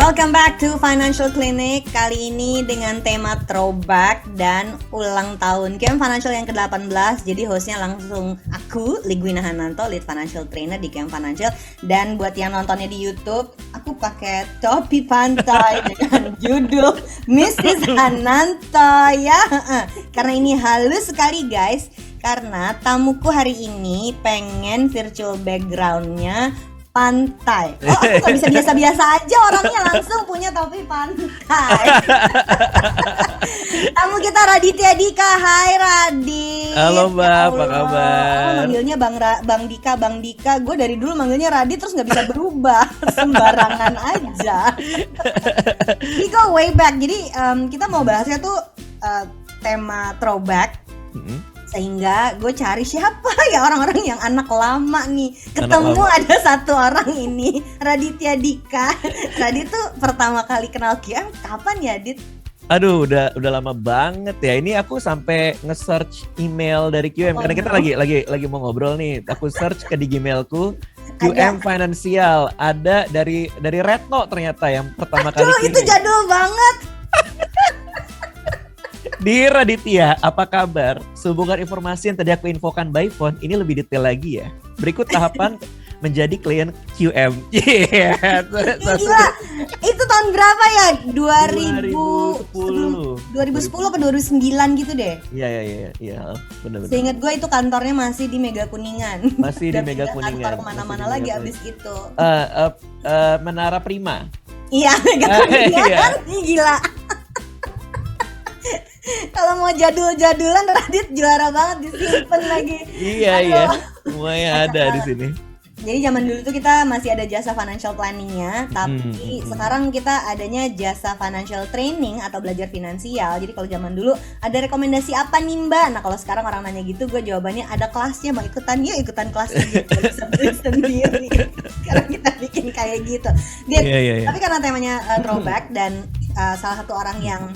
Welcome back to Financial Clinic. Kali ini dengan tema throwback dan ulang tahun Camp Financial yang ke-18. Jadi hostnya langsung aku, Ligwina Hananto, Lead Financial Trainer di Camp Financial. Dan buat yang nontonnya di YouTube, aku pakai topi pantai dengan judul Mrs. Hananto ya. Karena ini halus sekali guys. Karena tamuku hari ini pengen virtual background-nya pantai. Oh, aku gak bisa biasa-biasa aja orangnya, langsung punya topi pantai. Tamu kita Raditya Dika. Hai Radit. Halo Mbak, apa kabar? Aku manggilnya Bang Dika. Gue dari dulu manggilnya Radit terus gak bisa berubah. Sembarangan aja. Ini go way back. Jadi kita mau bahasnya tuh tema throwback. Sehingga gue cari siapa ya orang-orang yang anak lama nih. Ketemu ada satu orang ini, Raditya Dika. Radit tuh pertama kali kenal QM kapan ya, Dit? Aduh, udah lama banget ya. Ini aku sampai nge-search email dari QM karena kita lagi mau ngobrol nih. Aku search ke di Gmailku QM Financial, ada dari Retno ternyata yang pertama kali kirim. Itu jadul banget. Dear Raditya, apa kabar? Sehubungan informasi yang tadi aku infokan by phone, ini lebih detail lagi ya. Berikut tahapan menjadi klien QM. Yeah. Gila, itu tahun berapa ya? 2010 apa 2009 gitu deh. Iya, benar. Seingat gue itu kantornya masih di Mega Kuningan. Masih di Mega Kuningan. Kantor kemana-mana lagi abis itu. Menara Prima. Iya, Mega Kuningan. Gila. Kalau mau jadul-jadulan Radit juara banget, disimpan lagi. Iya. Semuanya ada di sini. Jadi zaman dulu tuh kita masih ada jasa financial planningnya, tapi sekarang kita adanya jasa financial training atau belajar finansial. Jadi kalau zaman dulu ada rekomendasi apa nih Mbak? Nah kalau sekarang orang nanya gitu, gue jawabannya ada kelasnya, mau ikutan yuk ikutan kelasnya gitu. Bisa beli sendiri. Sekarang kita bikin kayak gitu. Iya. Tapi karena temanya throwback dan salah satu orang yang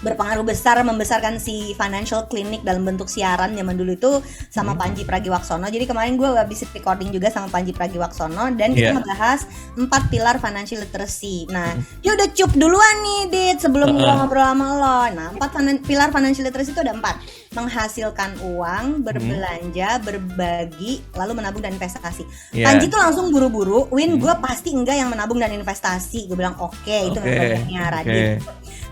berpengaruh besar membesarkan si Financial Clinic dalam bentuk siaran zaman dulu itu sama Panji Pragiwaksono. Jadi kemarin gue habis recording juga sama Panji Pragiwaksono dan kita ngebahas 4 pilar financial literacy. Nah, dia udah cup duluan nih Dit sebelum gue ngobrol sama lo. Nah, 4 pilar financial literacy itu ada 4. Menghasilkan uang, berbelanja, berbagi, lalu menabung dan investasi. Panji tuh langsung buru-buru, Win gue pasti enggak yang menabung dan investasi. Gue bilang oke, itu metodenya Radit.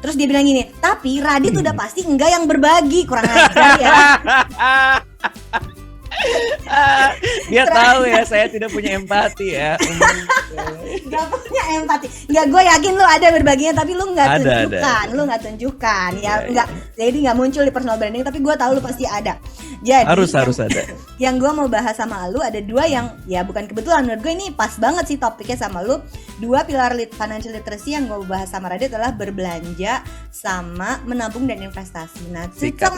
Terus dia bilang gini, tapi Radit udah pasti enggak yang berbagi, kurang ajar ya. Dia tahu ya saya tidak punya empati ya. Gak punya empati. Enggak, gue yakin lu ada berbaginya tapi lu nggak tunjukkan, lu nggak tunjukkan ya, nggak. Jadi nggak muncul di personal branding tapi gue tahu lu pasti ada. Jadi harus ada. Yang gue mau bahas sama lu ada 2 yang ya bukan kebetulan, menurut gue ini pas banget sih topiknya sama lu. 2 pilar financial literacy yang gue mau bahas sama Radit adalah berbelanja sama menabung dan investasi. Nah, cocok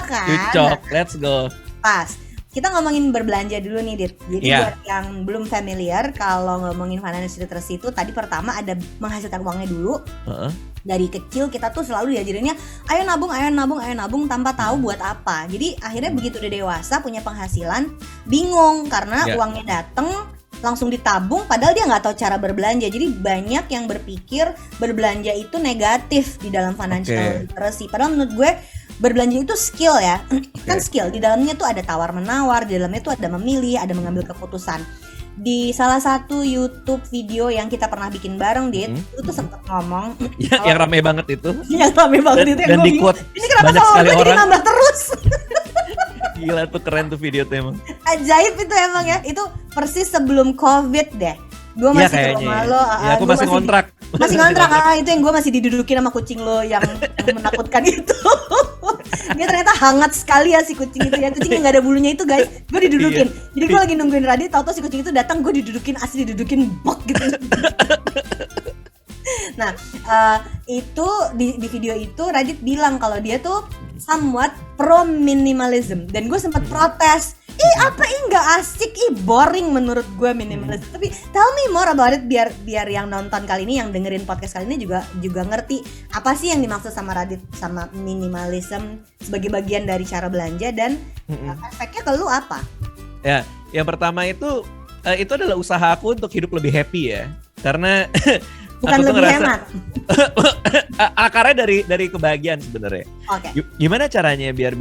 kan? Cocok, let's go. Pas. Kita ngomongin berbelanja dulu nih Dit. Jadi buat yang belum familiar, kalau ngomongin financial literacy itu tadi pertama ada menghasilkan uangnya dulu. Dari kecil kita tuh selalu diajarinnya ayo nabung tanpa tahu buat apa. Jadi akhirnya begitu udah dewasa punya penghasilan bingung karena uangnya dateng langsung ditabung padahal dia nggak tahu cara berbelanja. Jadi banyak yang berpikir berbelanja itu negatif di dalam financial literacy. Padahal menurut gue berbelanja itu skill ya. Kan skill, di dalamnya tuh ada tawar-menawar, di dalamnya tuh ada memilih, ada mengambil keputusan. Di salah satu YouTube video yang kita pernah bikin bareng Dit, itu tuh sempat ngomong yang rame banget itu. Yang rame banget itu dan di quote ini kenapa banyak sekali orang nambah terus. Gila tuh, keren tuh video tuh emang. Ajaib itu emang ya. Itu persis sebelum COVID deh. Gue masih ke rumah lo. Ya, aku masih ngontrak. Masih ngontrak, itu yang gue masih didudukin sama kucing lo yang menakutkan itu. Dia ternyata hangat sekali ya si kucing itu ya. Kucing yang gak ada bulunya itu guys, gue didudukin. Jadi gue lagi nungguin Radit, tau-tau si kucing itu datang, gue didudukin, asli didudukin bok gitu. Nah, itu di video itu Radit bilang kalau dia tuh somewhat pro minimalism. Dan gue sempat protes, apa nggak asik, boring menurut gue minimalism. Tapi tell me more about it biar yang nonton kali ini, yang dengerin podcast kali ini juga ngerti apa sih yang dimaksud sama Radit sama minimalism sebagai bagian dari cara belanja dan efeknya ke lu apa? Ya, yang pertama itu adalah usaha aku untuk hidup lebih happy ya. Karena Bukan aku tuh lebih ngerasa, hemat. akarnya dari kebahagiaan sebenarnya. Oke. Gimana caranya biar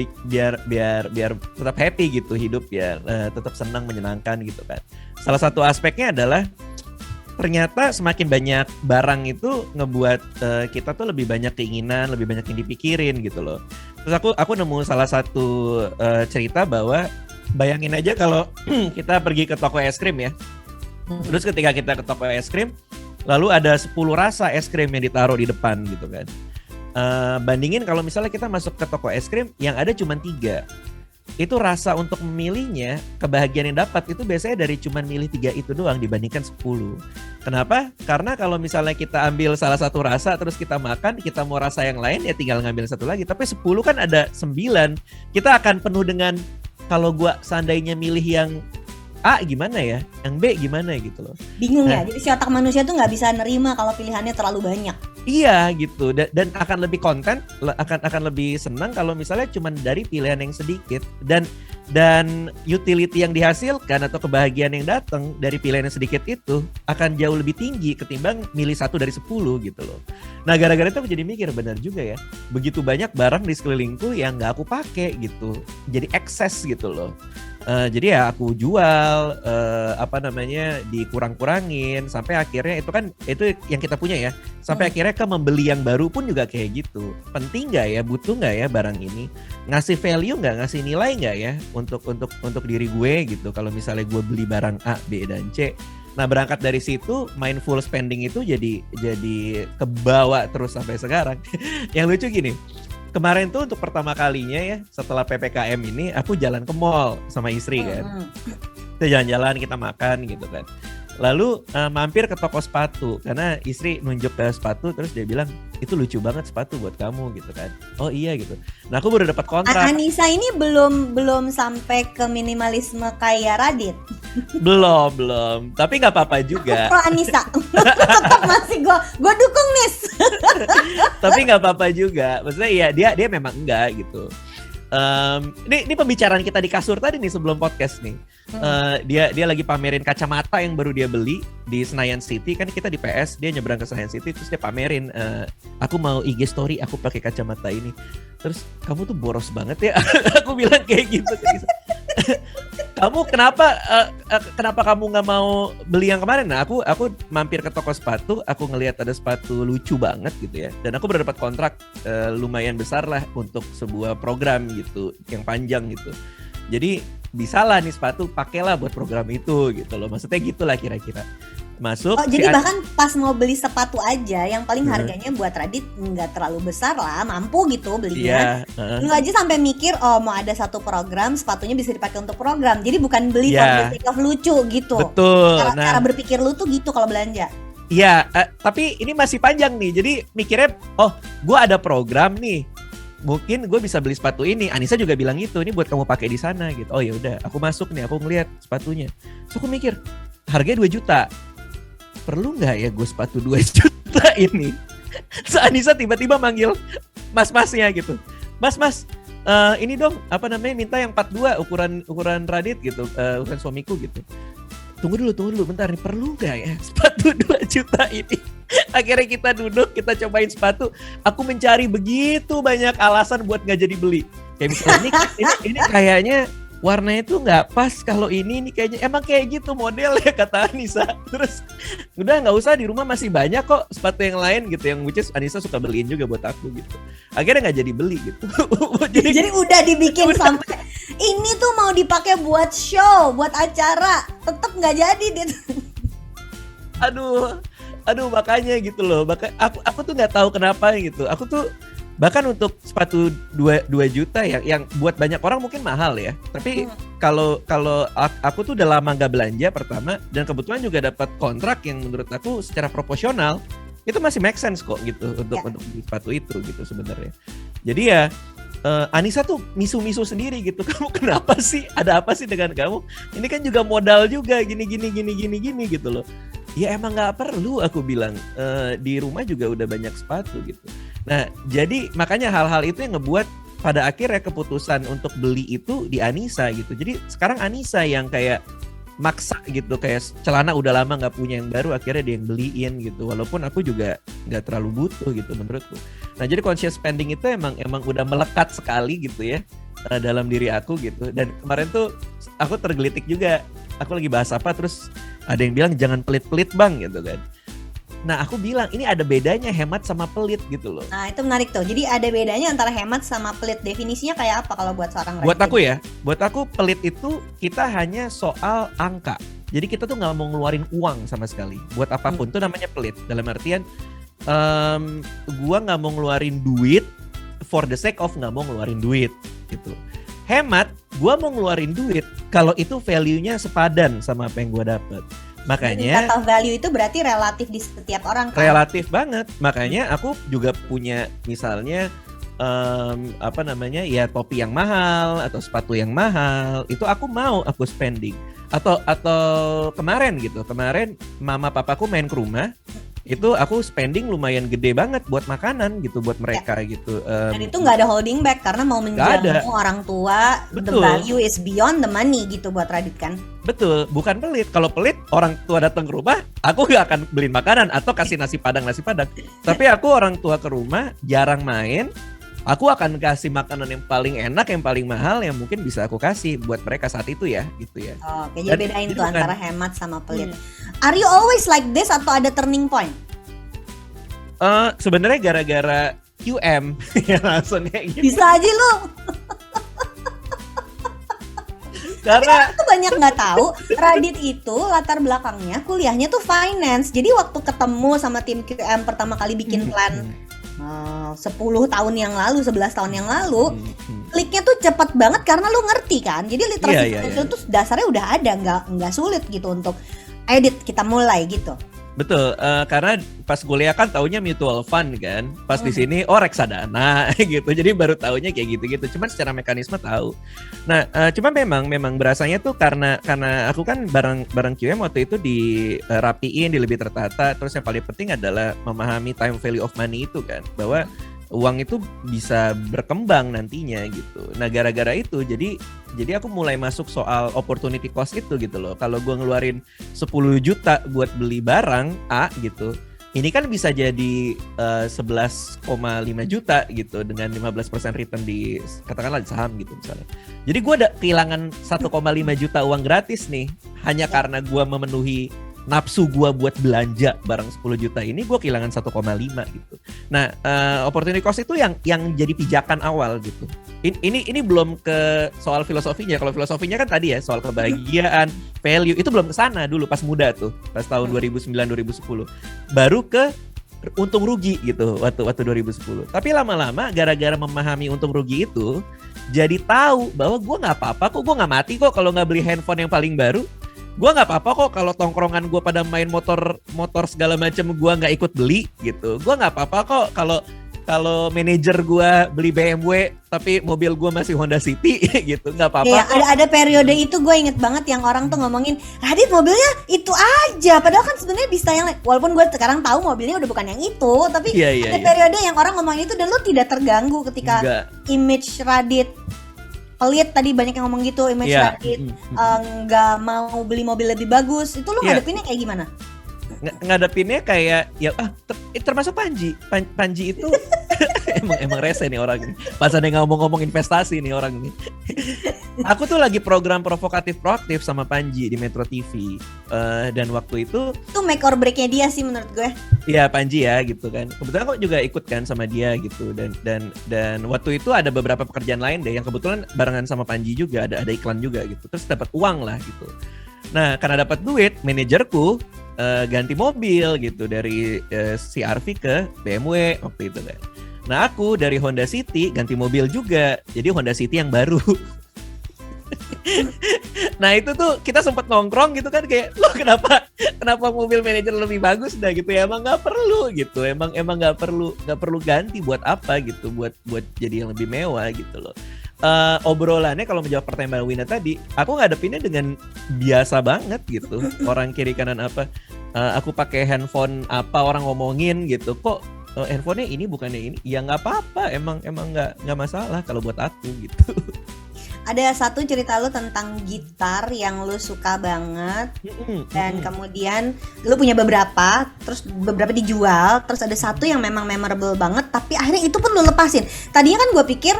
tetap happy gitu hidup ya, tetap senang, menyenangkan gitu kan. Salah satu aspeknya adalah ternyata semakin banyak barang itu ngebuat kita tuh lebih banyak keinginan, lebih banyak yang dipikirin gitu loh. Terus aku nemu salah satu cerita bahwa bayangin aja kalau kita pergi ke toko es krim ya. Terus ketika kita ke toko es krim, lalu ada 10 rasa es krim yang ditaruh di depan gitu kan. Bandingin kalau misalnya kita masuk ke toko es krim yang ada cuma 3. Itu rasa untuk memilihnya, kebahagiaan yang dapat itu biasanya dari cuma milih 3 itu doang dibandingkan 10. Kenapa? Karena kalau misalnya kita ambil salah satu rasa terus kita makan, kita mau rasa yang lain ya tinggal ngambil satu lagi. Tapi 10 kan ada 9. Kita akan penuh dengan, kalau gua seandainya milih yang A gimana ya, yang B gimana gitu loh. Bingung ya, jadi si otak manusia tuh nggak bisa nerima kalau pilihannya terlalu banyak. Iya gitu, dan akan lebih konten, akan lebih senang kalau misalnya cuma dari pilihan yang sedikit, dan utility yang dihasilkan atau kebahagiaan yang datang dari pilihan yang sedikit itu akan jauh lebih tinggi ketimbang milih 1 dari 10 gitu loh. Nah gara-gara itu aku jadi mikir, benar juga ya, begitu banyak barang di sekelilingku yang nggak aku pakai gitu, jadi excess gitu loh. Jadi ya aku jual, dikurang-kurangin sampai akhirnya itu yang kita punya ya, sampai akhirnya ke membeli yang baru pun juga kayak gitu. Penting nggak ya, butuh nggak ya barang ini, ngasih value nggak, ngasih nilai nggak ya untuk diri gue gitu. Kalau misalnya gue beli barang A, B dan C, nah berangkat dari situ mindful spending itu jadi kebawa terus sampai sekarang. Yang lucu gini. Kemarin tuh untuk pertama kalinya ya setelah PPKM ini aku jalan ke mall sama istri kan. Kita jalan-jalan, kita makan gitu kan. Lalu mampir ke toko sepatu karena istri nunjuk ke sepatu, terus dia bilang itu lucu banget sepatu buat kamu gitu kan. Oh iya gitu. Nah aku baru dapat kontrak. Anissa ini belum sampai ke minimalisme kayak Radit. Belum. Tapi nggak apa-apa juga. Pro Anissa. Tetap masih gue dukung nih. Tapi nggak apa-apa juga. Maksudnya ya dia memang enggak gitu. Ini pembicaraan kita di kasur tadi nih sebelum podcast nih. Dia lagi pamerin kacamata yang baru dia beli di Senayan City, kan kita di PS, dia nyebrang ke Senayan City terus dia pamerin, aku mau IG story aku pakai kacamata ini. Terus kamu tuh boros banget ya. Aku bilang kayak gitu. Kamu kenapa kamu nggak mau beli yang kemarin? Nah aku mampir ke toko sepatu, aku ngelihat ada sepatu lucu banget gitu ya, dan aku baru dapat kontrak lumayan besar lah untuk sebuah program gitu yang panjang gitu. Jadi bisa lah nih sepatu pakailah buat program itu gitu loh, maksudnya gitulah kira-kira. Masuk. Oh, jadi bahkan pas mau beli sepatu aja yang paling harganya buat Radit nggak terlalu besar lah, mampu gitu belinya. Lu aja sampai mikir mau ada satu program sepatunya bisa dipakai untuk program. Jadi bukan beli for the sake of lucu gitu. Betul. Cara berpikir lu tuh gitu kalau belanja. Iya, tapi ini masih panjang nih. Jadi mikirnya, gue ada program nih. Mungkin gue bisa beli sepatu ini. Anissa juga bilang gitu, ini buat kamu pakai di sana gitu. Oh ya udah, aku masuk nih, aku ngeliat sepatunya. So aku mikir, harganya 2 juta. Perlu nggak ya gue sepatu 2 juta ini? So Anissa tiba-tiba manggil mas-masnya gitu. Mas, ini dong, minta yang 42 ukuran Radit gitu, ukuran suamiku gitu. Tunggu dulu bentar nih, perlu nggak ya sepatu 2 juta ini? Akhirnya kita duduk, kita cobain sepatu. Aku mencari begitu banyak alasan buat nggak jadi beli. Kayak misalnya ini kayaknya warnanya tuh nggak pas, kalau ini kayaknya emang kayak gitu model ya kata Anissa. Terus udah nggak usah, di rumah masih banyak kok sepatu yang lain gitu, yang which is Anissa suka beliin juga buat aku gitu. Akhirnya nggak jadi beli gitu. jadi udah dibikin sampai ini tuh mau dipakai buat show, buat acara, tetap nggak jadi gitu. Aduh makanya gitu loh. Aku tuh nggak tahu kenapa gitu. Aku tuh bahkan untuk sepatu 2 juta yang buat banyak orang mungkin mahal ya. Tapi kalau aku tuh udah lama nggak belanja pertama, dan kebetulan juga dapat kontrak yang menurut aku secara proporsional itu masih make sense kok gitu untuk sepatu itu gitu sebenarnya. Jadi ya Anissa tuh misu-misu sendiri gitu. Kamu kenapa sih? Ada apa sih dengan kamu? Ini kan juga modal juga gini gitu loh. Ya emang nggak perlu, aku bilang. Di rumah juga udah banyak sepatu gitu. Nah jadi makanya hal-hal itu yang ngebuat pada akhirnya keputusan untuk beli itu di Anissa gitu. Jadi sekarang Anissa yang kayak maksa gitu, kayak celana udah lama nggak punya yang baru, akhirnya dia yang beliin gitu, walaupun aku juga nggak terlalu butuh gitu menurutku. Nah jadi conscious spending itu emang udah melekat sekali gitu ya dalam diri aku gitu. Dan kemarin tuh aku tergelitik juga, aku lagi bahas apa terus ada yang bilang jangan pelit-pelit bang gitu kan. Nah aku bilang ini ada bedanya hemat sama pelit gitu loh. Nah itu menarik tuh. Jadi ada bedanya antara hemat sama pelit. Definisinya kayak apa kalau buat seorang Buat aku ya, buat aku pelit itu kita hanya soal angka. Jadi kita tuh nggak mau ngeluarin uang sama sekali. Buat apapun tuh namanya pelit. Dalam artian gua nggak mau ngeluarin duit for the sake of nggak mau ngeluarin duit gitu. Hemat, gua mau ngeluarin duit kalau itu value-nya sepadan sama apa yang gua dapet. Makanya kata value itu berarti relatif di setiap orang kan? Relatif banget. Makanya aku juga punya misalnya ya topi yang mahal atau sepatu yang mahal, itu aku mau aku spending. Atau kemarin mama papaku main ke rumah, itu aku spending lumayan gede banget buat makanan gitu buat mereka gitu. Dan itu nggak ada holding back karena mau menjamu orang tua. Betul. The value is beyond the money gitu buat Radit kan. Betul, bukan pelit. Kalau pelit orang tua datang ke rumah, aku nggak akan beliin makanan atau kasih nasi padang. Tapi aku orang tua ke rumah jarang main. Aku akan kasih makanan yang paling enak, yang paling mahal, yang mungkin bisa aku kasih buat mereka saat itu ya, gitu ya. Oke, jadi bedain tuh antara hemat sama pelit. Are you always like this atau ada turning point? Sebenarnya gara-gara QM ya langsung kayak gitu. Bisa aja lu. Karena aku banyak nggak tahu Radit itu latar belakangnya kuliahnya tuh finance. Jadi waktu ketemu sama tim QM pertama kali bikin plan 10 tahun yang lalu, 11 tahun yang lalu, kliknya tuh cepet banget karena lu ngerti kan. Jadi literasi itu tuh dasarnya udah ada, nggak sulit gitu untuk edit kita mulai gitu. Betul, karena pas kuliah kan taunya mutual fund kan, pas di sini reksadana gitu, jadi baru taunya kayak gitu-gitu. Cuman secara mekanisme tahu. Nah, cuma memang berasanya tuh karena aku kan bareng QM waktu itu dirapiin, lebih tertata. Terus yang paling penting adalah memahami time value of money itu kan, bahwa uang itu bisa berkembang nantinya gitu. Nah gara-gara itu jadi aku mulai masuk soal opportunity cost itu gitu loh. Kalau gue ngeluarin 10 juta buat beli barang A gitu, ini kan bisa jadi 11,5 juta gitu dengan 15% return di katakanlah di saham gitu misalnya. Jadi gue ada kehilangan 1,5 juta uang gratis nih hanya karena gue memenuhi nafsu gue buat belanja barang 10 juta ini, gue kehilangan 1,5 gitu. Nah, opportunity cost itu yang jadi pijakan awal gitu. Ini belum ke soal filosofinya. Kalau filosofinya kan tadi ya soal kebahagiaan, value, itu belum ke sana dulu pas muda tuh, pas tahun 2009 2010. Baru ke untung rugi gitu waktu 2010. Tapi lama-lama gara-gara memahami untung rugi itu, jadi tahu bahwa gue nggak apa-apa kok, gue nggak mati kok kalau nggak beli handphone yang paling baru. Gue nggak apa-apa kok kalau tongkrongan gue pada main motor segala macam gue nggak ikut beli gitu. Gue nggak apa-apa kok kalau manajer gue beli BMW tapi mobil gue masih Honda City gitu, nggak apa-apa. Iya, ada periode itu gue inget banget yang orang tuh ngomongin Radit mobilnya itu aja, padahal kan sebenarnya bisa yang lain. Walaupun gue sekarang tahu mobilnya udah bukan yang itu, tapi ada periode yang orang ngomongin itu dan lu tidak terganggu ketika image Radit pelit, tadi banyak yang ngomong gitu, image Radit nggak mau beli mobil lebih bagus. Itu lu ngadepinnya kayak gimana? Ngadepinnya kayak ya termasuk Panji itu emang rese nih orang ini. Pas ada ngomong investasi nih orang ini. Aku tuh lagi program provokatif proaktif sama Panji di Metro TV, dan waktu itu make or breaknya dia sih menurut gue. Iya Panji ya gitu kan. Kebetulan aku juga ikut kan sama dia gitu, dan waktu itu ada beberapa pekerjaan lain deh yang kebetulan barengan sama Panji juga, ada iklan juga gitu. Terus dapat uang lah gitu. Nah karena dapat duit, manajerku ganti mobil gitu dari CR-V ke BMW waktu itu kan. Nah aku dari Honda City ganti mobil juga, jadi Honda City yang baru. Nah itu tuh kita sempat nongkrong gitu kan, kayak lo kenapa mobil manajer lebih bagus dah gitu ya, emang nggak perlu gitu, emang nggak perlu ganti buat apa gitu, buat jadi yang lebih mewah gitu loh. Obrolannya kalau menjawab pertanyaan Mbak Wina tadi, aku ngadepinnya dengan biasa banget gitu. Orang kiri kanan apa, aku pakai handphone apa orang ngomongin gitu, kok handphonenya ini bukannya ini, ya nggak apa-apa, emang nggak masalah kalau buat aku gitu. ada satu cerita lu tentang gitar yang lu suka banget, dan kemudian lu punya beberapa, terus beberapa dijual, terus ada satu yang memang memorable banget, tapi akhirnya itu pun lu lepasin. Tadinya kan gue pikir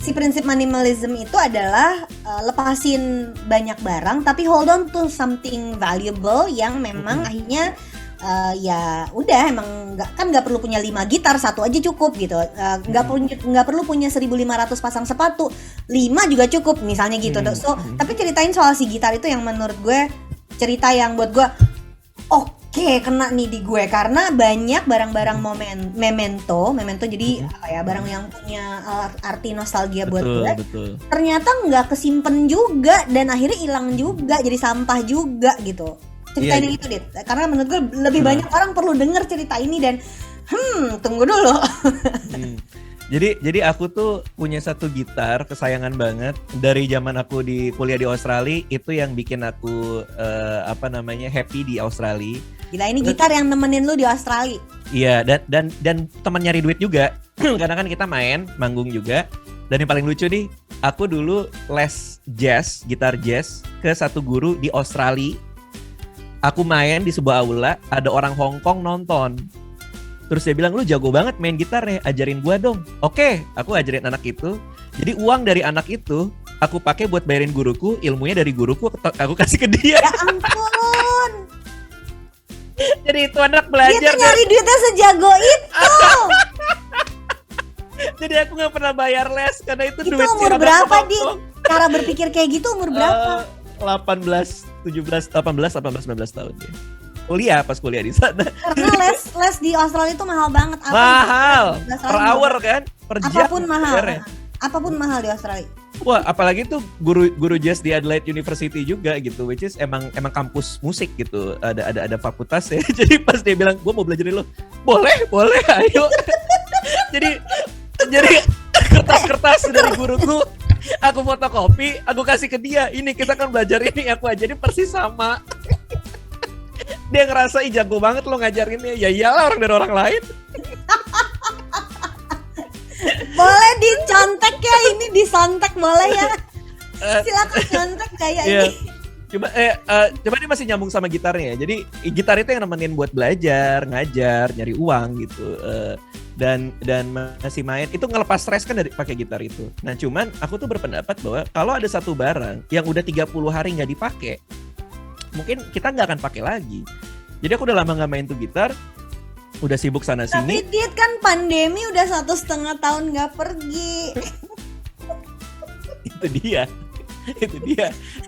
si prinsip minimalism itu adalah lepasin banyak barang, tapi hold on to something valuable yang memang akhirnya ya udah, emang nggak perlu punya 5 gitar, satu aja cukup gitu. Nggak perlu punya 1.500 pasang sepatu, 5 juga cukup misalnya gitu. So tapi ceritain soal si gitar itu yang menurut gue cerita yang buat gue oke, kena nih di gue, karena banyak barang-barang memento jadi apa ya, barang yang punya arti nostalgia buat gue. Ternyata nggak kesimpen juga dan akhirnya hilang juga, jadi sampah juga gitu. Ceritain yang itu, Dit, karena menurut gue lebih banyak orang perlu denger cerita ini. Dan tunggu dulu. Jadi aku tuh punya satu gitar kesayangan banget dari zaman aku di kuliah di Australia, itu yang bikin aku happy di Australia. Gila, ini gitar yang nemenin lu di Australia. Iya, dan teman nyari duit juga. Karena kan kita manggung juga. Dan yang paling lucu nih, aku dulu les gitar jazz ke satu guru di Australia. Aku main di sebuah aula, ada orang Hong Kong nonton. Terus dia bilang, lu jago banget main gitar ya, ajarin gua dong. Oke, aku ajarin anak itu. Jadi uang dari anak itu aku pakai buat bayarin guruku, ilmunya dari guruku aku kasih ke dia. Ya ampun. Jadi itu anak belajar. Dia tuh nyari duitnya sejago itu. Jadi aku gak pernah bayar les karena itu duit. Itu umur berapa, Dit? Cara berpikir kayak gitu umur berapa? 18, 19 tahun ya. Pas kuliah di sana. Karena les di Australia itu mahal banget. Mahal. Per hour kan? Per jam. Apapun mahal di Australia. Wah, apalagi tuh guru jazz di Adelaide University juga gitu, which is emang kampus musik gitu. Ada fakultas ya. Jadi pas dia bilang, "Gua mau belajar lo." Boleh, ayo. Jadi kertas-kertas dari guruku aku fotokopi, aku kasih ke dia. Ini kita kan belajar ini, aku ajarin persis sama. Dia ngerasa jago banget lo ngajarinnya. Ya iyalah, orang dari orang lain. Boleh dicontek ya, ini disontek boleh ya. Silakan contek kayak ini. Coba dia masih nyambung sama gitarnya. Jadi gitar itu yang nemenin buat belajar, ngajar, nyari uang gitu. Dan masih main itu ngelepas stres kan dari pakai gitar itu. Nah cuman aku tuh berpendapat bahwa kalau ada satu barang yang udah 30 hari nggak dipakai, mungkin kita nggak akan pakai lagi. Jadi aku udah lama nggak main tuh gitar, udah sibuk sana sini. Tapi Dit, kan pandemi udah 1,5 tahun nggak pergi. Itu dia.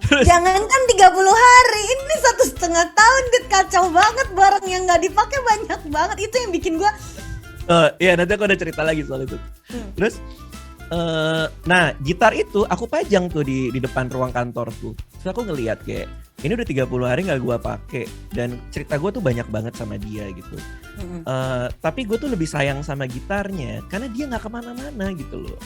Terus, jangankan 30 hari, ini 1,5 tahun, Dit, kacau banget, barang yang nggak dipakai banyak banget. Itu yang bikin gue iya, nanti aku ada cerita lagi soal itu. Terus nah gitar itu aku pajang tuh di depan ruang kantorku. Terus aku ngeliat kayak ini udah 30 hari gak gue pakai, dan cerita gue tuh banyak banget sama dia gitu. Tapi gue tuh lebih sayang sama gitarnya karena dia gak kemana-mana gitu loh.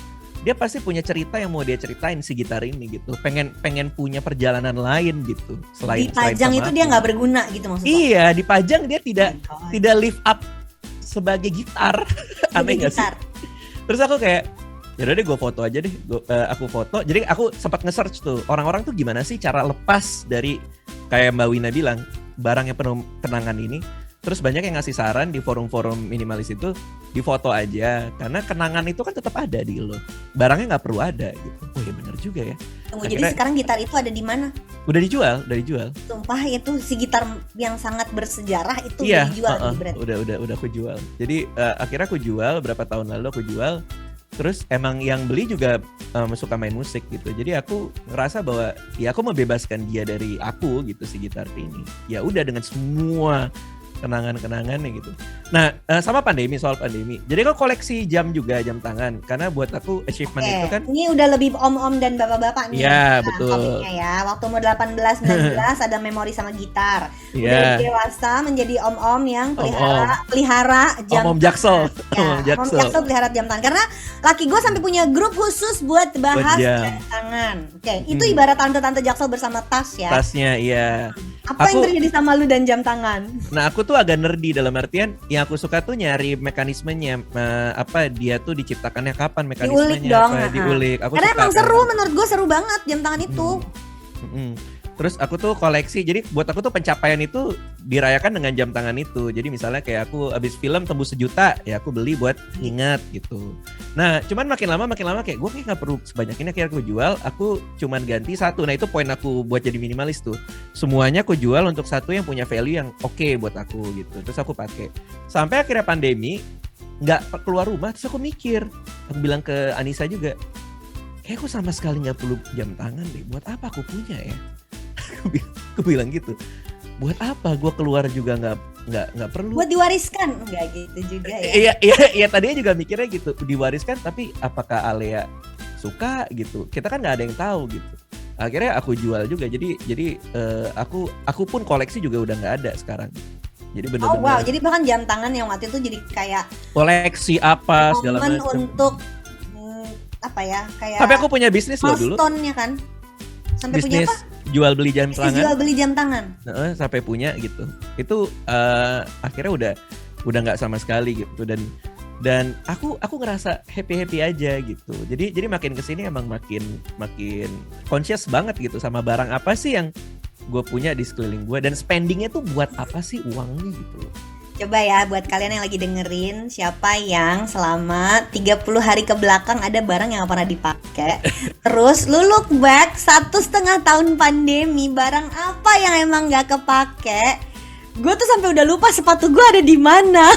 Dia pasti punya cerita yang mau dia ceritain si gitar ini gitu. Pengen punya perjalanan lain gitu. Selain dipajang itu dia gak berguna gitu maksudnya. Iya, dipajang dia tidak live up sebagai gitar. Aneh gak sih? Terus aku kayak, yaudah deh gue foto aja deh. Aku foto. Jadi aku sempat nge-search tuh, orang-orang tuh gimana sih cara lepas dari, kayak Mbak Wina bilang, barang yang penuh kenangan ini. Terus banyak yang ngasih saran di forum-forum minimalis itu, di foto aja. Karena kenangan itu kan tetap ada di lo. Barangnya gak perlu ada gitu. Oh ya benar juga ya. Tunggu, jadi sekarang gitar itu ada di mana? Udah dijual. Sumpah, itu si gitar yang sangat bersejarah itu iya, udah dijual berarti. Udah aku jual. Jadi akhirnya aku jual, berapa tahun lalu aku jual. Terus emang yang beli juga suka main musik gitu. Jadi aku ngerasa bahwa ya aku membebaskan dia dari aku gitu, si gitar ini. Ya udah dengan semua kenangan-kenangannya gitu. Nah, sama soal pandemi. Jadi aku koleksi jam juga, jam tangan. Karena buat aku achievement itu kan. Ini udah lebih om-om dan bapak-bapak nih. Iya, betul. Ya, waktu umur 18-19 ada memori sama gitar. Udah dewasa menjadi om-om yang pelihara jam. Om Jaksel. Ya, om Jaksel pelihara jam tangan. Karena laki gue sampai punya grup khusus buat bahas jam tangan. Itu ibarat tante-tante Jaksel bersama tas ya. Tasnya, iya. Apa yang terjadi sama lu dan jam tangan? Nah, aku tuh agak nerdy dalam artian yang aku suka tuh nyari mekanismenya, apa dia tuh diciptakannya kapan, mekanismenya diulik dong, diulik. Aku karena suka, emang seru, menurut gue seru banget jam tangan itu. Terus aku tuh koleksi, jadi buat aku tuh pencapaian itu dirayakan dengan jam tangan itu. Jadi misalnya kayak aku abis film tembus 1 juta, ya aku beli buat ingat gitu. Nah cuman makin lama kayak gue kayak gak perlu sebanyak ini, akhirnya aku jual, aku cuman ganti satu. Nah itu poin aku buat jadi minimalis tuh. Semuanya aku jual untuk satu yang punya value yang oke buat aku gitu. Terus aku pakai. Sampai akhirnya pandemi, gak keluar rumah, terus aku mikir. Aku bilang ke Anissa juga, kayak aku sama sekali gak perlu jam tangan deh. Buat apa aku punya ya? Aku bilang gitu, buat apa gue keluar juga nggak perlu, buat diwariskan nggak gitu juga ya. Iya tadinya juga mikirnya gitu, diwariskan, tapi apakah Alea suka gitu, kita kan nggak ada yang tahu gitu. Akhirnya aku jual juga, jadi aku pun koleksi juga udah nggak ada sekarang. Jadi benar-benar. Oh wow, jadi bahkan jam tangan yang waktu itu jadi kayak koleksi apa segala macam untuk apa ya, kayak. Tapi aku punya bisnis loh dulu. Milestone-nya kan. Sampai bisnis punya apa? Jual beli jam tangan. Jual beli jam tangan. Sampai punya gitu. Itu akhirnya udah nggak sama sekali gitu, dan aku ngerasa happy aja gitu. Jadi makin kesini emang makin conscious banget gitu sama barang apa sih yang gue punya di sekeliling gue, dan spendingnya tuh buat apa sih uangnya gitu. Coba ya buat kalian yang lagi dengerin, siapa yang selama 30 hari ke belakang ada barang yang gak pernah dipakai. Terus lu look back 1,5 tahun pandemi, barang apa yang emang gak kepake. Gue tuh sampai udah lupa sepatu gue ada di mana.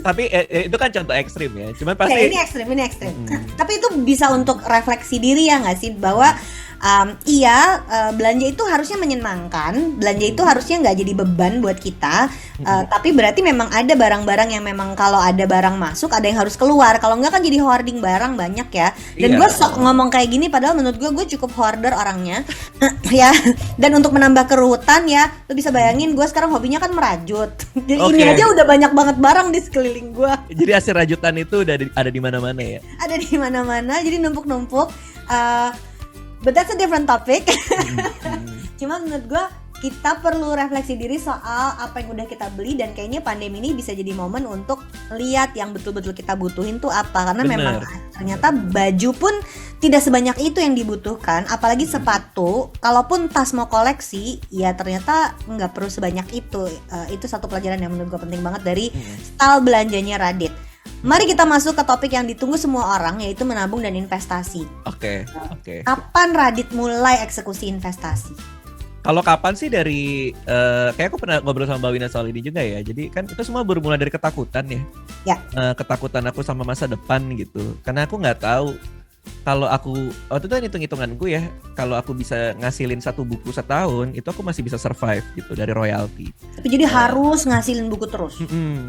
Tapi itu kan contoh ekstrim ya. Cuman pasti ini ekstrim. Tapi itu bisa untuk refleksi diri ya gak sih, bahwa belanja itu harusnya menyenangkan, belanja itu harusnya nggak jadi beban buat kita, tapi berarti memang ada barang-barang yang memang kalau ada barang masuk ada yang harus keluar, kalau nggak kan jadi hoarding barang banyak ya. Dan gue sok ngomong kayak gini padahal menurut gue cukup hoarder orangnya. Ya, dan untuk menambah kerutan ya, lo bisa bayangin gue sekarang hobinya kan merajut. Jadi ini aja udah banyak banget barang di sekeliling gue. Jadi hasil rajutan itu ada di mana-mana ya? Ada di mana-mana, jadi numpuk-numpuk. But that's a different topic. Cuma menurut gue kita perlu refleksi diri soal apa yang udah kita beli, dan kayaknya pandemi ini bisa jadi momen untuk lihat yang betul-betul kita butuhin tuh apa. Karena memang ternyata baju pun tidak sebanyak itu yang dibutuhkan, apalagi sepatu. Kalaupun tas mau koleksi, ya ternyata nggak perlu sebanyak itu. Itu satu pelajaran yang menurut gue penting banget dari style belanjanya Radit. Mari kita masuk ke topik yang ditunggu semua orang, yaitu menabung dan investasi. Oke. Kapan Radit mulai eksekusi investasi? Kalau kapan sih dari, kayak aku pernah ngobrol sama Mbak Wina soal ini juga ya. Jadi kan itu semua bermula dari ketakutan ya. Ketakutan aku sama masa depan gitu. Karena aku nggak tahu kalau aku, waktu itu kan hitung-hitunganku ya, kalau aku bisa ngasilin 1 buku setahun, itu aku masih bisa survive gitu dari royalti. Tapi jadi harus ngasilin buku terus.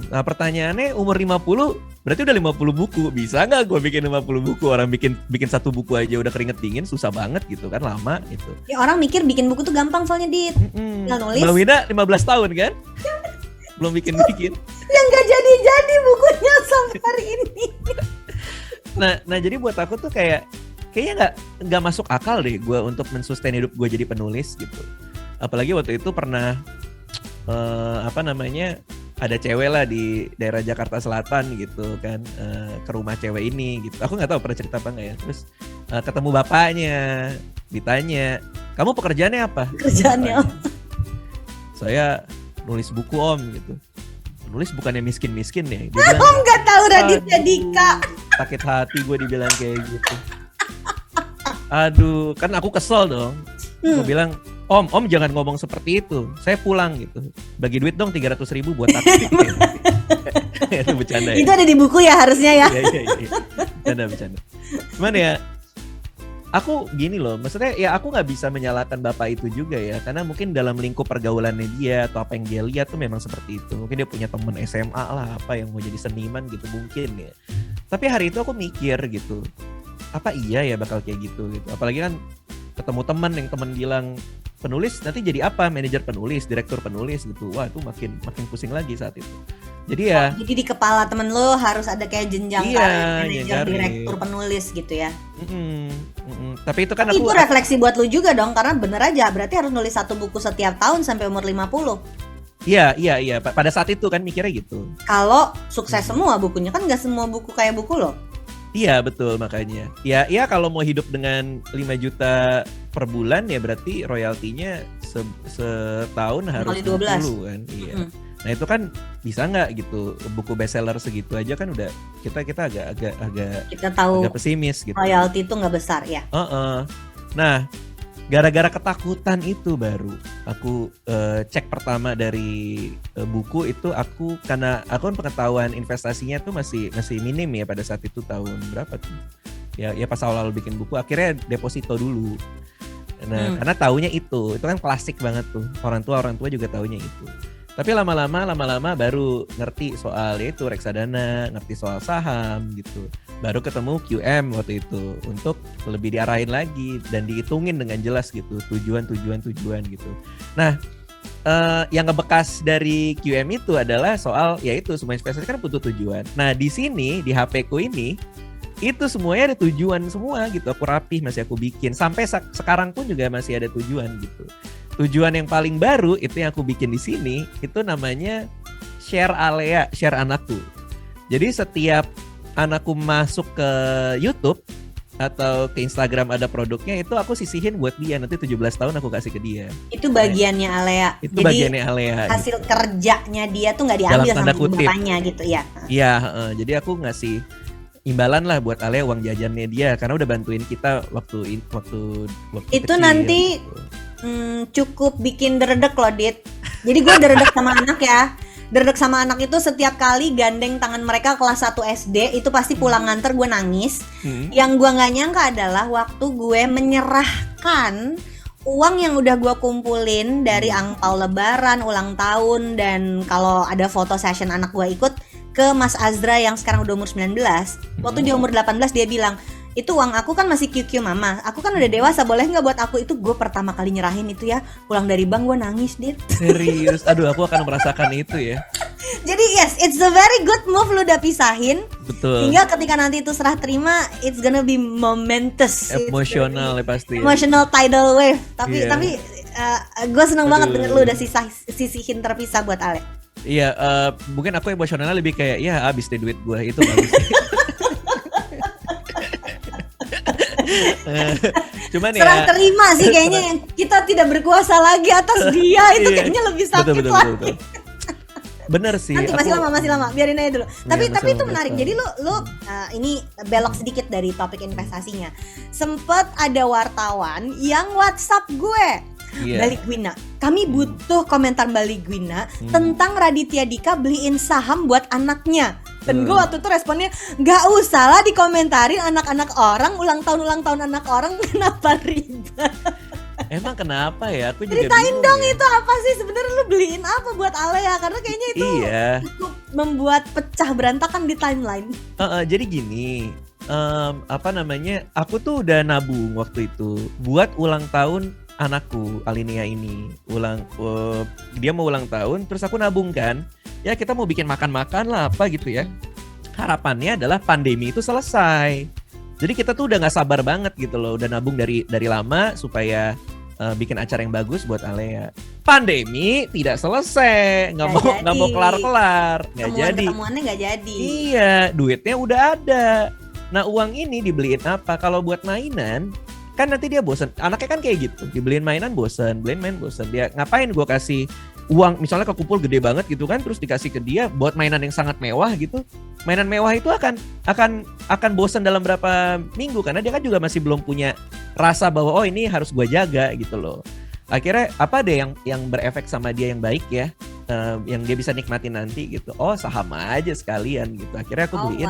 Nah pertanyaannya, umur 50 berarti udah 50 buku, bisa nggak gue bikin 50 buku? Orang bikin 1 buku aja udah keringet dingin, susah banget gitu kan, lama gitu. Ya orang mikir bikin buku tuh gampang soalnya Dit. Tinggal nulis. Mbak Wina 15 tahun kan? Belum bikin. Yang gak jadi bukunya sampai hari ini. Nah jadi buat aku tuh kayaknya nggak masuk akal deh gue untuk mensustain hidup gue jadi penulis gitu. Apalagi waktu itu pernah ada cewek lah di daerah Jakarta Selatan gitu kan, ke rumah cewek ini gitu. Aku nggak tahu pernah cerita apa nggak ya. Terus ketemu bapaknya, ditanya, kamu pekerjaannya apa? Pekerjaannya apa? Saya nulis buku om gitu. Nulis bukannya miskin-miskin ya? Om nggak tahu Raditnya Dika. Sakit hati gue dibilang kayak gitu. Aduh, kan aku kesel dong. Gue bilang, Om jangan ngomong seperti itu. Saya pulang gitu. Bagi duit dong 300.000 buat aku. Itu bercanda ya. Itu ada di buku ya harusnya ya. Iya. Bercanda. Cuman ya, aku gini loh, maksudnya ya aku nggak bisa menyalahkan bapak itu juga ya, karena mungkin dalam lingkup pergaulannya dia atau apa yang dia lihat tuh memang seperti itu. Mungkin dia punya temen SMA lah, apa yang mau jadi seniman gitu mungkin ya. Tapi hari itu aku mikir gitu, apa iya ya bakal kayak gitu. Apalagi kan ketemu teman yang teman bilang penulis nanti jadi apa, manajer penulis, direktur penulis gitu. Wah itu makin pusing lagi saat itu. Jadi ya. Jadi di kepala temen lo harus ada kayak jenjang manajer, direktur, penulis gitu ya. Tapi itu kan itu refleksi buat lo juga dong, karena bener aja berarti harus nulis 1 buku setiap tahun sampai umur 50. Iya. Pada saat itu kan mikirnya gitu. Kalau sukses semua bukunya, kan nggak semua buku kayak buku lo. Iya betul, makanya. Ya kalau mau hidup dengan 5 juta per bulan ya berarti royaltinya setahun harus 20 kan. Iya. Nah itu kan bisa nggak gitu, buku bestseller segitu aja kan udah kita agak kita tahu agak pesimis gitu. Royalti itu nggak besar ya. Nah gara-gara ketakutan itu baru aku cek pertama dari buku itu, karena aku kan pengetahuan investasinya tuh masih minim ya pada saat itu, tahun berapa tuh ya pas awal bikin buku, akhirnya deposito dulu. Nah karena taunya itu kan klasik banget tuh, orang tua juga taunya itu. Tapi lama-lama baru ngerti soal itu reksadana, ngerti soal saham gitu. Baru ketemu QM waktu itu untuk lebih diarahin lagi dan dihitungin dengan jelas gitu tujuan gitu. Nah, yang ngebekas dari QM itu adalah soal yaitu semua investasi kan butuh tujuan. Nah, di sini di HP ku ini itu semuanya ada tujuan semua gitu. Aku rapih, masih aku bikin sampai sekarang pun juga masih ada tujuan gitu. Tujuan yang paling baru itu yang aku bikin di sini itu namanya Share Alea, Share Anakku. Jadi setiap anakku masuk ke YouTube atau ke Instagram ada produknya, itu aku sisihin buat dia, nanti 17 tahun aku kasih ke dia. Itu bagiannya Alea. Itu bagiannya Alea. Hasil kerjanya dia tuh nggak diambil sama bapaknya gitu ya. Iya, jadi aku ngasih imbalan lah buat Alea, uang jajannya dia karena udah bantuin kita waktu itu kecil, nanti gitu. Cukup bikin deredek loh, Dit. Jadi gue deredek sama anak ya. Deredek sama anak itu setiap kali gandeng tangan mereka kelas 1 SD itu pasti pulang nganter gue nangis. Yang gue gak nyangka adalah waktu gue menyerahkan uang yang udah gue kumpulin dari angpau lebaran, ulang tahun, dan kalau ada foto session anak gue ikut, ke Mas Azra yang sekarang udah umur 19. Waktu dia umur 18 dia bilang, itu uang aku kan masih QQ mama, aku kan udah dewasa, boleh nggak buat aku? Itu gue pertama kali nyerahin itu ya, pulang dari bank gue nangis, Dit. Serius, aduh aku akan merasakan itu ya. Jadi yes, it's a very good move, lu udah pisahin. Betul. Hingga ketika nanti itu serah terima, it's gonna be momentous. Emosional ya pasti. Emotional tidal wave. Tapi gue seneng banget denger lu udah sisihin terpisah buat Ale. Iya, mungkin aku emosionalnya lebih kayak ya abis deh duit gue itu bagus. Cuman serah terima sih kayaknya, yang kita tidak berkuasa lagi atas dia itu kayaknya lebih sakit lagi. Betul. Bener sih. Nanti masih lama, biarin aja dulu. Tapi itu menarik. Jadi lu ini belok sedikit dari topik investasinya. Sempet ada wartawan yang WhatsApp gue. Balik Gwina, kami butuh komentar Balik Gwina tentang Raditya Dika beliin saham buat anaknya. Dan gue waktu itu responnya, gak usah lah dikomentarin anak-anak orang, ulang tahun anak orang, kenapa ribet? Emang kenapa ya? Aku juga ceritain dong ya. Itu apa sih sebenarnya, lu beliin apa buat Alea? Karena kayaknya itu cukup membuat pecah berantakan di timeline. Jadi gini, aku tuh udah nabung waktu itu buat ulang tahun anakku Alinea ini. Dia mau ulang tahun, terus aku nabung kan. Ya kita mau bikin makan-makan lah apa gitu ya. Harapannya adalah pandemi itu selesai. Jadi kita tuh udah gak sabar banget gitu loh. Udah nabung dari lama supaya bikin acara yang bagus buat Alea. Pandemi tidak selesai, nggak mau kelar-kelar, nggak jadi. Ketemuannya nggak jadi. Iya, duitnya udah ada. Nah uang ini dibeliin apa? Kalau buat mainan, kan nanti dia bosen. Anaknya kan kayak gitu, dibeliin mainan bosen, beliin main bosen. Dia ngapain gue kasih uang, misalnya kekumpul gede banget gitu kan, terus dikasih ke dia buat mainan yang sangat mewah gitu. Mainan mewah itu akan bosen dalam berapa minggu, karena dia kan juga masih belum punya rasa bahwa oh ini harus gue jaga gitu loh. Akhirnya apa deh yang berefek sama dia yang baik ya, yang dia bisa nikmatin nanti gitu. Oh saham aja sekalian gitu. Akhirnya aku beliin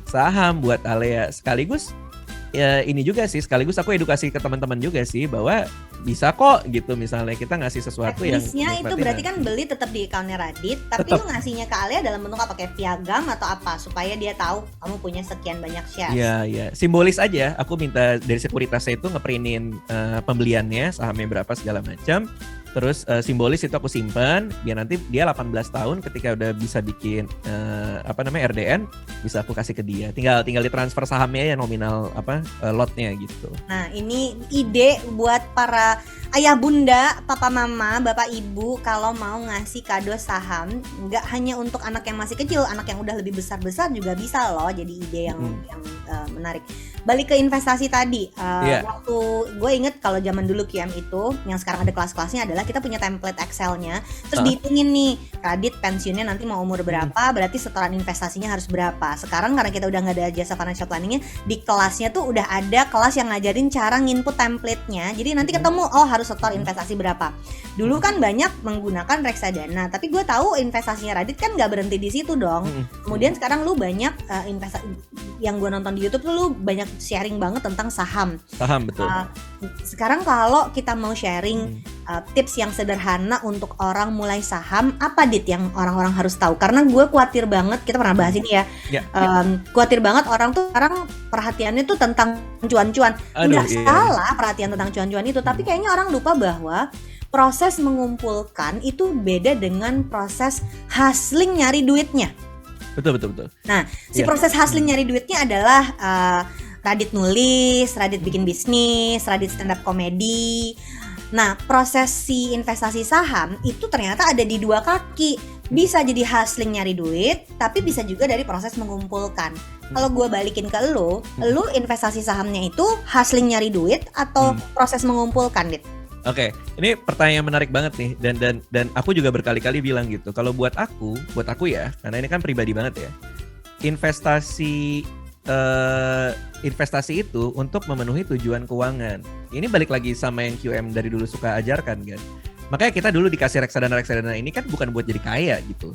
saham buat Alea, sekaligus ya ini juga sih, sekaligus aku edukasi ke teman-teman juga sih bahwa bisa kok gitu, misalnya kita ngasih sesuatu yang itu berarti kan beli tetap di account-nya Radit, tapi lu ngasihnya ke Alea dalam bentuk apa, kayak piagam atau apa, supaya dia tahu kamu punya sekian banyak shares. Iya, simbolis aja. Aku minta dari sekuritasnya itu ngeprintin pembeliannya, sahamnya berapa segala macam. Terus simbolis itu aku simpen biar nanti dia 18 tahun ketika udah bisa bikin RDN bisa aku kasih ke dia. Tinggal ditransfer sahamnya ya, nominal lotnya gitu. Nah, ini ide buat para ayah bunda, papa mama, bapak ibu kalau mau ngasih kado saham, nggak hanya untuk anak yang masih kecil, anak yang udah lebih besar juga bisa loh. Jadi ide yang menarik. Balik ke investasi tadi, waktu gue inget kalau zaman dulu QM itu, yang sekarang ada kelas-kelasnya adalah kita punya template Excel-nya, terus dihitungin nih kredit pensiunnya nanti mau umur berapa, berarti setoran investasinya harus berapa. Sekarang karena kita udah nggak ada jasa financial planningnya, di kelasnya tuh udah ada kelas yang ngajarin cara nginput template-nya, jadi nanti ketemu harus setor investasi berapa. Dulu kan banyak menggunakan reksadana, tapi gue tahu investasinya Radit kan nggak berhenti di situ dong. Kemudian sekarang lu banyak investasi yang gue nonton di YouTube tuh lu banyak sharing banget tentang saham. Saham, betul. Sekarang kalau kita mau sharing tips yang sederhana untuk orang mulai saham, apa Dit yang orang-orang harus tahu? Karena gue khawatir banget, kita pernah bahas ini ya. Khawatir banget orang tuh sekarang perhatiannya tuh tentang cuan-cuan. Nggak salah perhatian tentang cuan-cuan itu, tapi kayaknya orang lupa bahwa proses mengumpulkan itu beda dengan proses hustling nyari duitnya. Betul. Nah, si proses hustling nyari duitnya adalah Radit nulis, Radit bikin bisnis, Radit stand up komedi. Nah, proses si investasi saham itu ternyata ada di dua kaki. Bisa jadi hustling nyari duit, tapi bisa juga dari proses mengumpulkan. Kalau gue balikin ke lu investasi sahamnya itu hustling nyari duit atau proses mengumpulkan, Dit? Oke, ini pertanyaan menarik banget nih, dan aku juga berkali-kali bilang gitu. Kalau buat aku ya, karena ini kan pribadi banget ya. Investasi itu untuk memenuhi tujuan keuangan. Ini balik lagi sama yang QM dari dulu suka ajarkan kan. Makanya kita dulu dikasih reksadana ini kan bukan buat jadi kaya gitu.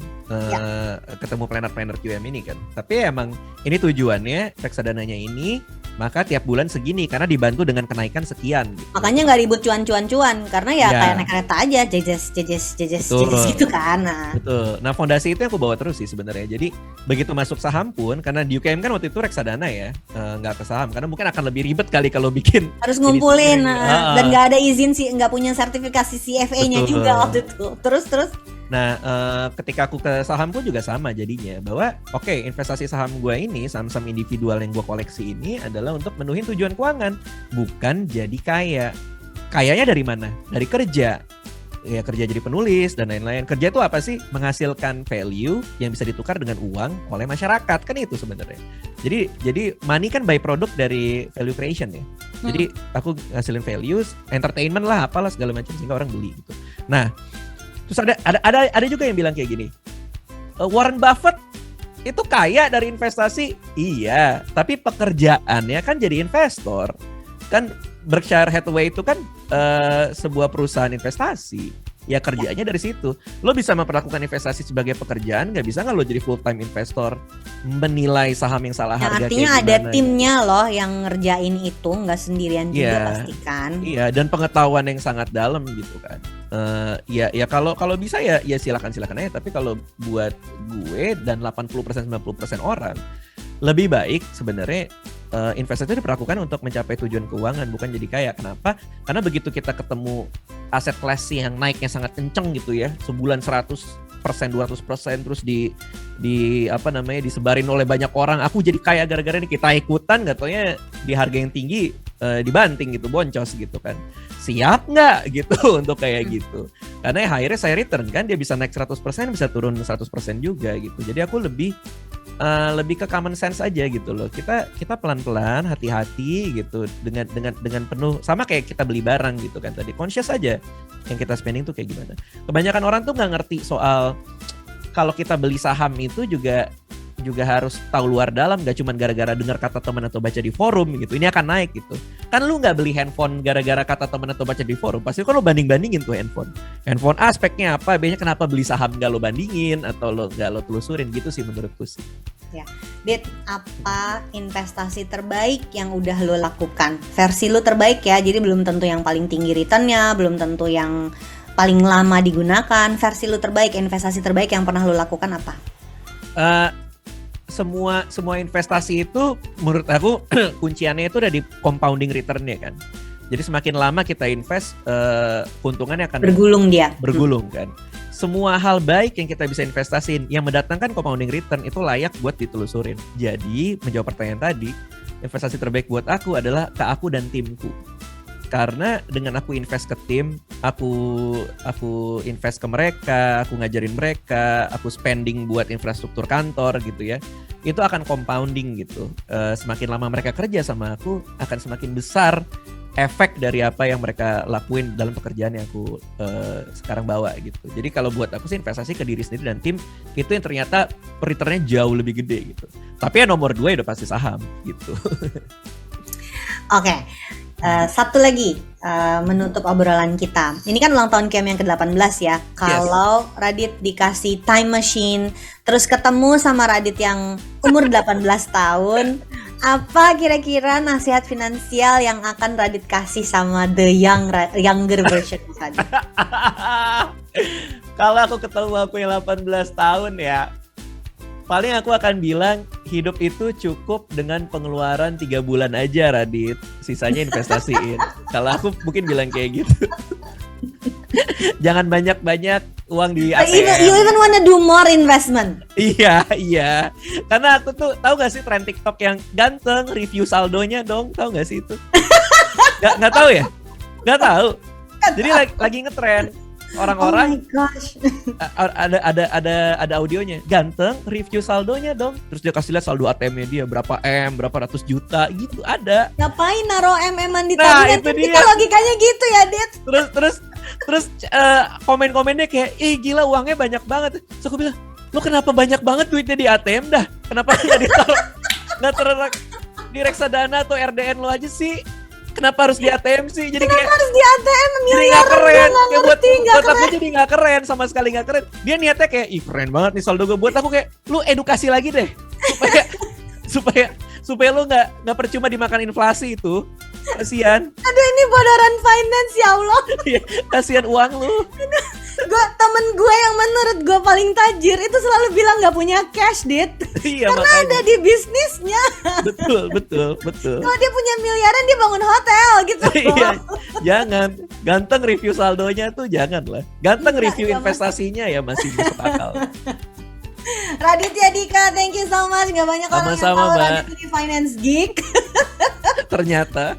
Ketemu planner QM ini kan. Tapi emang ini tujuannya reksadananya ini, maka tiap bulan segini karena dibantu dengan kenaikan sekian gitu. Makanya nggak ribut cuan karena ya kayak naik kereta aja, jejes gitu kan. Betul. Nah, fondasi itu yang aku bawa terus sih sebenarnya. Jadi begitu masuk saham pun, karena di UKM kan waktu itu reksadana ya, nggak ke saham karena mungkin akan lebih ribet kali kalau bikin. Harus ngumpulin dan nggak ada izin sih, nggak punya sertifikasi CFA-nya juga waktu itu. Terus. Nah, ketika aku ke saham pun juga sama jadinya, bahwa investasi saham gue ini, saham-saham individual yang gue koleksi ini adalah untuk memenuhi tujuan keuangan, bukan jadi kaya. Kayanya dari mana? Dari kerja. Ya, kerja jadi penulis dan lain-lain. Kerja itu apa sih? Menghasilkan value yang bisa ditukar dengan uang oleh masyarakat, kan itu sebenarnya. Jadi money kan by product dari value creation ya. Jadi aku ngasilin values, entertainment lah, apalah segala macam sehingga orang beli gitu. Nah, terus ada juga yang bilang kayak gini, Warren Buffett itu kaya dari investasi, iya, tapi pekerjaannya kan jadi investor. Kan Berkshire Hathaway itu kan sebuah perusahaan investasi. Ya kerjanya dari situ. Lo bisa memperlakukan investasi sebagai pekerjaan, nggak bisa nggak lo jadi full time investor menilai saham yang salah harga. Artinya ada timnya loh yang ngerjain itu, nggak sendirian juga pastikan. Iya, dan pengetahuan yang sangat dalam gitu kan. Ya kalau bisa ya silakan aja. Tapi kalau buat gue dan 80% 90% orang, lebih baik sebenarnya investasi itu diperlakukan untuk mencapai tujuan keuangan, bukan jadi kaya. Kenapa? Karena begitu kita ketemu aset kelas yang naiknya sangat kenceng gitu ya, sebulan 100%, 200%, terus disebarin oleh banyak orang, aku jadi kaya gara-gara ini, kita ikutan, gak taunya di harga yang tinggi dibanting gitu, boncos gitu kan. Siap nggak gitu untuk kayak gitu? Karena akhirnya saya return kan, dia bisa naik 100%, bisa turun 100% juga gitu. Jadi aku lebih ke common sense aja gitu loh. Kita pelan-pelan, hati-hati gitu, dengan penuh, sama kayak kita beli barang gitu kan tadi, conscious aja yang kita spending tuh kayak gimana. Kebanyakan orang tuh nggak ngerti soal kalau kita beli saham itu juga harus tahu luar dalam, gak cuma gara-gara dengar kata teman atau baca di forum gitu, ini akan naik gitu. Kan lu gak beli handphone gara-gara kata teman atau baca di forum, pasti kan lu banding-bandingin tuh handphone A speknya apa, biasanya kenapa beli saham gak lo bandingin atau gak lo telusurin gitu sih menurutku sih. Ya, Dit, apa investasi terbaik yang udah lo lakukan? Versi lo terbaik ya, jadi belum tentu yang paling tinggi returnnya, belum tentu yang paling lama digunakan. Versi lo terbaik, investasi terbaik yang pernah lo lakukan apa? Semua investasi itu menurut aku kunciannya itu ada di compounding return-nya kan. Jadi semakin lama kita invest, keuntungannya akan bergulung kan. Semua hal baik yang kita bisa investasiin yang mendatangkan compounding return itu layak buat ditelusurin. Jadi menjawab pertanyaan tadi, investasi terbaik buat aku adalah ke aku dan timku. Karena dengan aku invest ke tim, aku invest ke mereka, aku ngajarin mereka, aku spending buat infrastruktur kantor gitu ya. Itu akan compounding gitu. Semakin lama mereka kerja sama aku, akan semakin besar efek dari apa yang mereka lakuin dalam pekerjaan yang aku sekarang bawa gitu. Jadi kalau buat aku sih investasi ke diri sendiri dan tim itu yang ternyata returnnya jauh lebih gede gitu. Tapi ya nomor 2 udah pasti saham gitu. Oke. Satu lagi menutup obrolan kita. Ini kan ulang tahun Kiam yang ke-18 ya. Kalau Radit dikasih time machine, terus ketemu sama Radit yang umur 18 tahun, apa kira-kira nasihat finansial yang akan Radit kasih sama the younger version Radit? Kalau aku ketemu aku yang 18 tahun ya, paling aku akan bilang hidup itu cukup dengan pengeluaran 3 bulan aja Radit, sisanya investasiin. Kalau aku mungkin bilang kayak gitu. Jangan banyak-banyak uang di ATM. You even wanna do more investment. Iya. Karena aku tuh tahu gak sih tren TikTok yang ganteng review saldonya dong, tahu gak sih itu? Gak tahu ya? Gak tahu. Jadi lagi ngetren. Orang-orang ada audionya, ganteng review saldonya dong, terus dia kasih lihat saldo ATM-nya dia berapa berapa ratus juta gitu, ada. Ngapain naro MM-an di tabungan? Kita logikanya gitu ya, Dit. Terus komen-komennya kayak gila uangnya banyak banget. Terus aku bilang, lu kenapa banyak banget duitnya di ATM dah? Kenapa nggak ditaruh di reksadana atau RDN lo aja sih? Kenapa harus di ATM sih? Jadi kenapa harus di ATM miliaran? Jadi gak keren. Buat aku jadi gak keren, sama sekali gak keren. Dia niatnya kayak, keren banget nih saldo gue. Buat aku kayak, lu edukasi lagi deh. Supaya lu gak percuma dimakan inflasi itu. Kasian. Aduh, ini bodoran finance ya Allah. Kasian uang lu. Temen gue yang menurut gue paling tajir itu selalu bilang gak punya cash, Dit. Iya, karena makanya ada di bisnisnya. Betul. Kalau dia punya miliaran dia bangun hotel gitu. Iya, jangan. Ganteng review saldonya tuh jangan lah. Ganteng review investasinya ya masih masuk akal. Raditya Dika, thank you so much. Gak banyak orang yang tahu Radit ini finance geek. Ternyata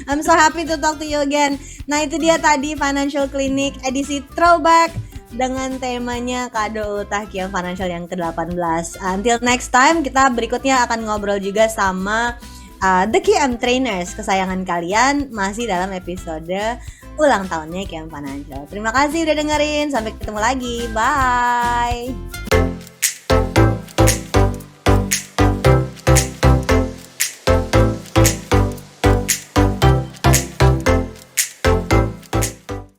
I'm so happy to talk to you again. Nah itu dia tadi Financial Clinic edisi throwback dengan temanya kado ultah Kiam Financial yang ke-18. Until next time, kita berikutnya akan ngobrol juga sama The Kiam Trainers kesayangan kalian, masih dalam episode ulang tahunnya Kiam Financial. Terima kasih udah dengerin, sampai ketemu lagi, bye.